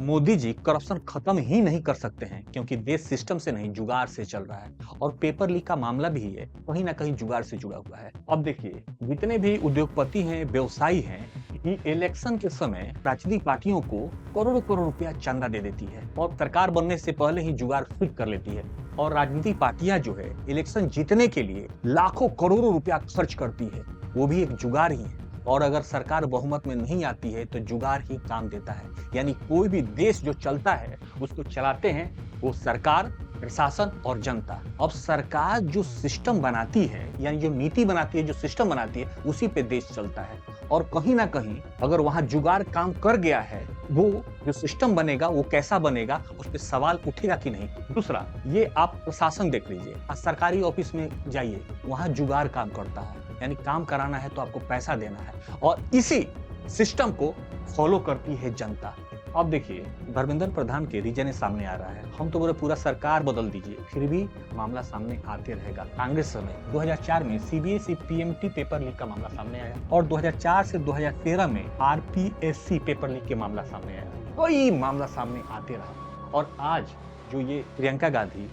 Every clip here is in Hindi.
मोदी जी करप्शन खत्म ही नहीं कर सकते हैं क्योंकि देश सिस्टम से नहीं जुगाड़ से चल रहा है और पेपर लीक का मामला भी है कहीं ना कहीं जुगाड़ से जुड़ा हुआ है। अब देखिए, जितने भी उद्योगपति हैं, व्यवसायी हैं, ये इलेक्शन के समय राजनीतिक पार्टियों को करोड़ों करोड़ रुपया चंदा दे देती है और सरकार बनने से पहले ही जुगाड़ फिट कर लेती है। और राजनीतिक पार्टियां जो है इलेक्शन जीतने के लिए लाखों करोड़ों रुपया खर्च करती है, वो भी एक जुगाड़ ही है। और अगर सरकार बहुमत में नहीं आती है तो जुगाड़ ही काम देता है। यानी कोई भी देश जो चलता है उसको चलाते हैं वो सरकार, प्रशासन और जनता। अब सरकार जो सिस्टम बनाती है, यानी जो नीति बनाती है, जो सिस्टम बनाती है, उसी पे देश चलता है। और कहीं ना कहीं अगर वहां जुगाड़ काम कर गया है, वो जो सिस्टम बनेगा वो कैसा बनेगा, उस पर सवाल उठेगा कि नहीं। दूसरा, ये आप प्रशासन देख लीजिए, सरकारी ऑफिस में जाइए, वहां जुगाड़ काम करता है। यानी काम कराना है तो आपको पैसा देना है और इसी सिस्टम को फॉलो करती है जनता। अब देखिए, धर्मेंद्र प्रधान के रीजन सामने आ रहा है, हम तो बोले पूरा सरकार बदल दीजिए, फिर भी मामला सामने आते रहेगा। कांग्रेस समय 2004 में सीबीएसई पीएमटी पेपर लीक का मामला सामने आया और 2004 से 2013 में आरपीएससी पेपर लीक के मामला सामने आया। कोई मामला सामने आते रहा और आज जो ये प्रियंका गांधी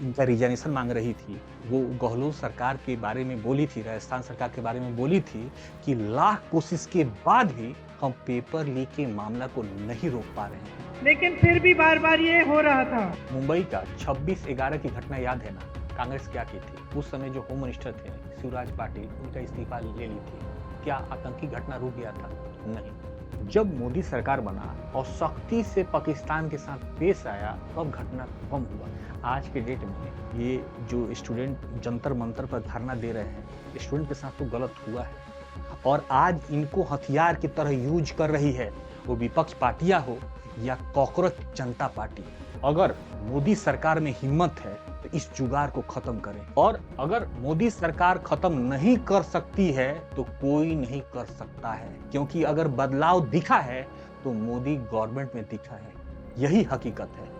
इनका रिजाइनेशन मांग रही थी, वो गहलोत सरकार के बारे में बोली थी, राजस्थान सरकार के बारे में बोली थी कि लाख कोशिश के बाद भी हम पेपर लीक के मामला को नहीं रोक पा रहे हैं, लेकिन फिर भी बार बार ये हो रहा था। मुंबई का 26/11 की घटना याद है ना? कांग्रेस क्या की थी? उस समय जो होम मिनिस्टर थे शिवराज पाटिल, उनका इस्तीफा ले ली थी। क्या आतंकी घटना रुक गया था? नहीं। जब मोदी सरकार बना और सख्ती से पाकिस्तान के साथ पेश आया, तब घटना कम हुआ। आज के डेट में ये जो स्टूडेंट जंतर मंतर पर धरना दे रहे हैं, स्टूडेंट के साथ तो गलत हुआ है और आज इनको हथियार की तरह यूज कर रही है, वो विपक्ष पार्टियां हो या कॉकरोच जनता पार्टी। अगर मोदी सरकार में हिम्मत है तो इस जुगाड़ को खत्म करें, और अगर मोदी सरकार खत्म नहीं कर सकती है तो कोई नहीं कर सकता है, क्योंकि अगर बदलाव दिखा है तो मोदी गवर्नमेंट में दिखा है। यही हकीकत है।